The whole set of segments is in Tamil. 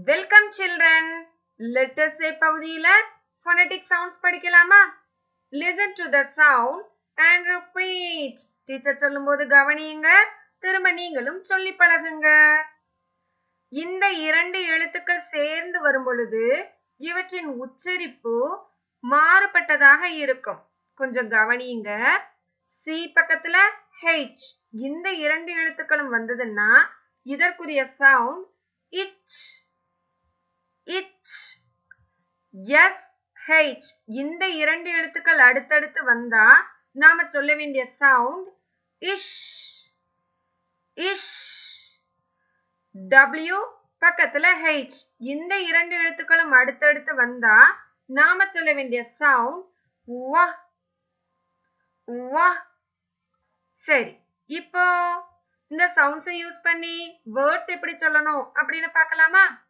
Welcome children. Let us say பகுதியில phonetic sounds படிக்கலாமா? Listen to the sound and repeat. Teacher சொல்லும்போது கவனியுங்க, திரும்ப நீங்களும் சொல்லி பழகுங்க. இந்த இரண்டு எழுத்துக்கள் சேர்ந்து வரும் பொழுது இவற்றின் உச்சரிப்பு மாறுபட்டதாக இருக்கும். கொஞ்சம் கவனியுங்க. C பக்கத்துல H. இந்த இரண்டு எழுத்துக்களும் வந்ததுன்னா இதற்குரிய சவுண்ட் itch. SH. இந்த இரண்டு எழுத்துக்கள் அடுத்தடுத்து வந்தா நாம சொல்ல வேண்டிய சவுண்ட் ish. W பக்கத்துல H. இந்த இரண்டு எழுத்துக்களும் அடுத்தடுத்து வந்தா நாம சொல்ல வேண்டிய சவுண்ட் வ. சரி, இப்போ இந்த சவுண்ட்ஸை யூஸ் பண்ணி வேர்ட்ஸ் எப்படி சொல்லணும் அப்படின்னு பார்க்கலாமா?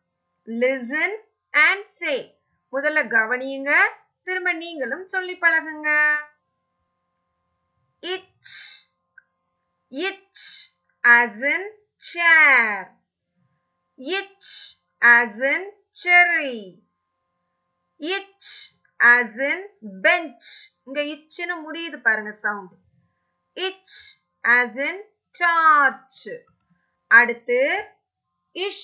Listen and say. முதல்ல கவனியுங்க, திரும்ப நீங்களும் சொல்லி பழகுங்க. Itch as in chair. Itch as in cherry. Itch as in bench. இங்க itchன்னு முடியுது பாருங்க sound. Itch as in torch. அடுத்து ish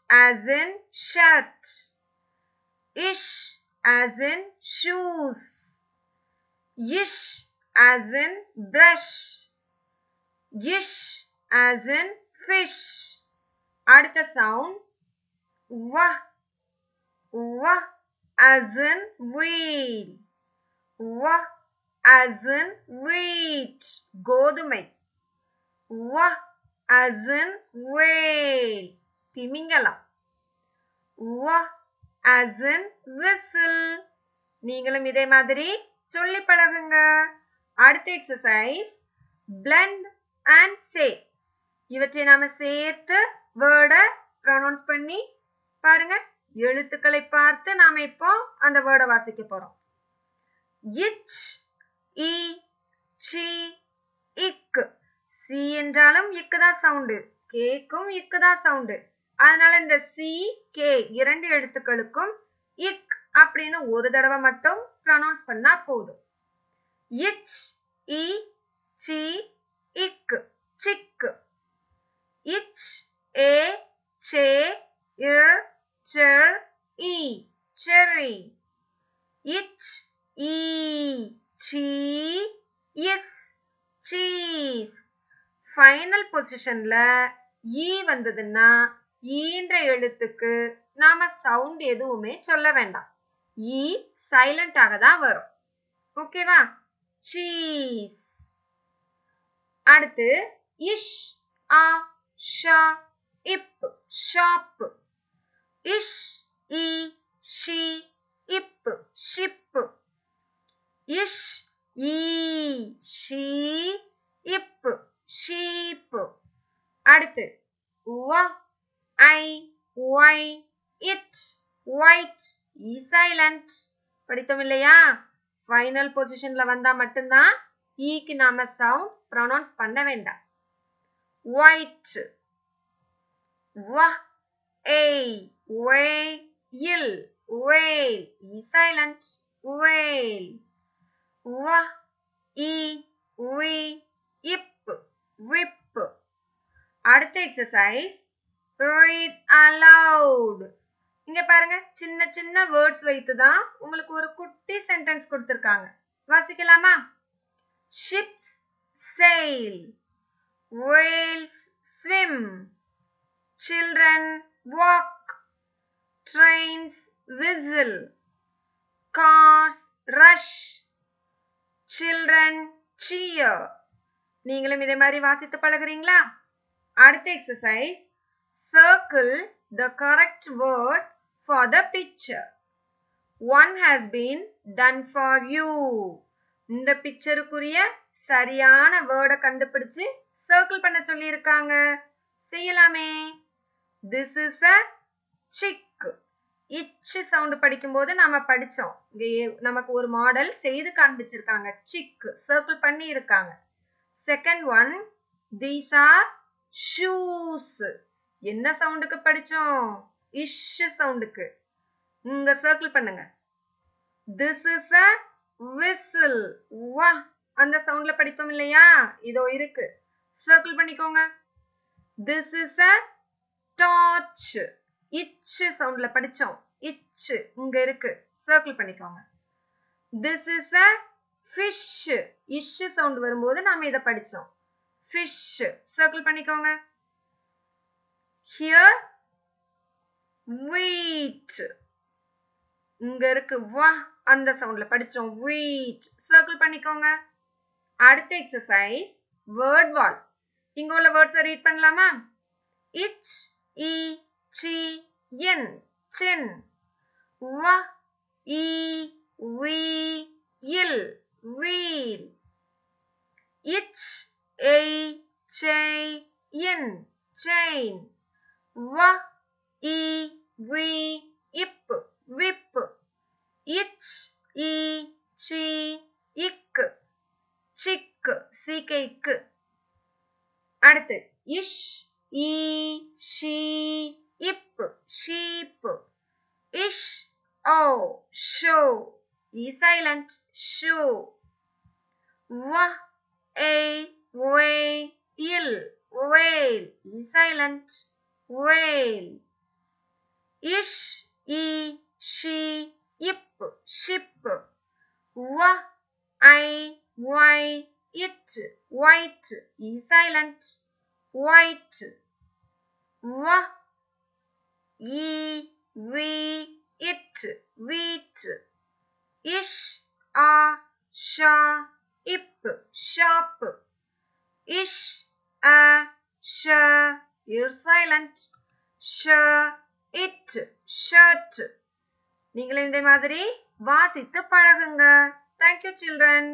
as in shirt. Ish as in shoes. Ish as in brush. Ish as in fish. அடுத்த சவுண்ட் வ as in wheel. வ as in wheat. கோதுமை. வ as in whale. திமிங்கலம். வ as in whistle. நீங்களும் இதே மாதிரி சொல்லி பழகுங்க. அடுத்த எக்ஸசைஸ் blend and say. இவற்றை நாம சேர்த்து வேர்டை ப்ரொனவுன்ஸ் பண்ணி பாருங்க. எழுத்துக்களை பார்த்து நாம இப்போ அந்த வேர்டை வாசிக்க போறோம். itch, e, chi, ick. C என்றாலும் இக்கு தான் சவுண்டு, கேக்கும் இக்கு தான் சவுண்டு. அதனால இந்த சி கே இரண்டு எழுத்துக்களுக்கும் இக் அப்படின்னு ஒரு தடவை மட்டும் ப்ரொனவுன்ஸ் பண்ணா போதும். itch, e, chi, ick, chick. itch, a, che, ir, cher, e, cherry. itch, e, chi, is, cheese. Final பொசிஷன்ல ஈ வந்ததுன்னா ஈன்ற எழுத்துக்கு நாம சவுண்ட் எதுவுமே சொல்ல வேண்டாம். ஈ சைலண்டாக தான் வரும். ஓகேவா? சீஸ். அடுத்து இஷ், a, sha, ip, shop. Ish, i, shi, ip, ship. Ish, ee, shee, ip, sheep. அடுத்து wa, i, y, it, white, e silent. படித்தோம் இல்லையா? ஃபைனல் பொசிஷன்ல வந்தா மட்டும்தான் ஈக்கு நாம சவுண்ட் ப்ரொனவுன்ஸ் பண்ண வேண்டாம். white. வ, ஏய், வே, il, whale, e silent, whale. வ, இ, வி, இப், whip. அடுத்த எக்ஸசைஸ் read aloud. இங்க பாருங்க, சின்ன சின்ன வேர்ட்ஸ் வைத்து தான் உங்களுக்கு ஒரு குட்டி சென்டென்ஸ் கொடுத்திருக்காங்க. வாசிக்கலாமா? ships sail. whales swim. children walk. trains whistle. cars rush. children cheer. நீங்களும் இதே மாதிரி வாசித்து பழகுறீங்களா? அடுத்த exercise circle the correct word for the picture. One has been done for you. இந்த பிக்சருக்குரிய சரியான வேர்டை கண்டுபிடிச்சு சர்க்கிள் பண்ண சொல்லி இருக்காங்க. செய்யலாமே. This is a chick. இச் சவுண்ட் படிக்கும்போது நாம படிச்சோம். நமக்கு ஒரு மாடல் செய்து காண்பிச்சிருக்காங்க. சிக் சர்க்கிள் பண்ணி இருக்காங்க. Second one, these are shoes. என்ன சவுண்டுக்கு படிச்சோம்? இஷ் சவுண்டுக்கு. இங்க சர்க்கிள் பண்ணுங்க. This is a whistle. வா அந்த சவுண்ட்ல படித்தோம் இல்லையா? இதோ இருக்கு. சர்க்கிள் பண்ணிக்கோங்க. This is a torch. இச் சவுண்ட்ல படிச்சோம். இச் இங்க இருக்கு. சர்க்கிள் பண்ணிக்கோங்க. This is a fish. Ish sound வரும்போது நாம இத படிச்சோம். Fish. சர்க்கிள் பண்ணிக்கோங்க. Here wheat. இங்க இருக்கு. வா அந்த சவுண்ட்ல படிச்சோம். Wheat. சர்க்கிள் பண்ணிக்கோங்க. அடுத்த எக்ஸசைஸ் வேர்ட் வால். இங்க உள்ள வேர்ட்ஸ் ரீட் பண்ணலாமா? இச் இ சி என் chin. வ இ வி இல் wheel. இச் ஏ சே இன் chain. வ இ வி இப் whip. இச் இ சி இக் chick. சீக்கைக்கு. அடுத்து ish i shi ip sheep. Ish o show. E silent show. Wa a way il whale. E silent whale. Ish i shi ip ship. வ ஐ வை it white. E silent white. வ E V it wheat. இஷ் a sha இப் shop. இஷ் அ ஷ ear silent ஷ it shirt. நீங்களும் இந்த மாதிரி வாசித்து பழகுங்க. Thank you children.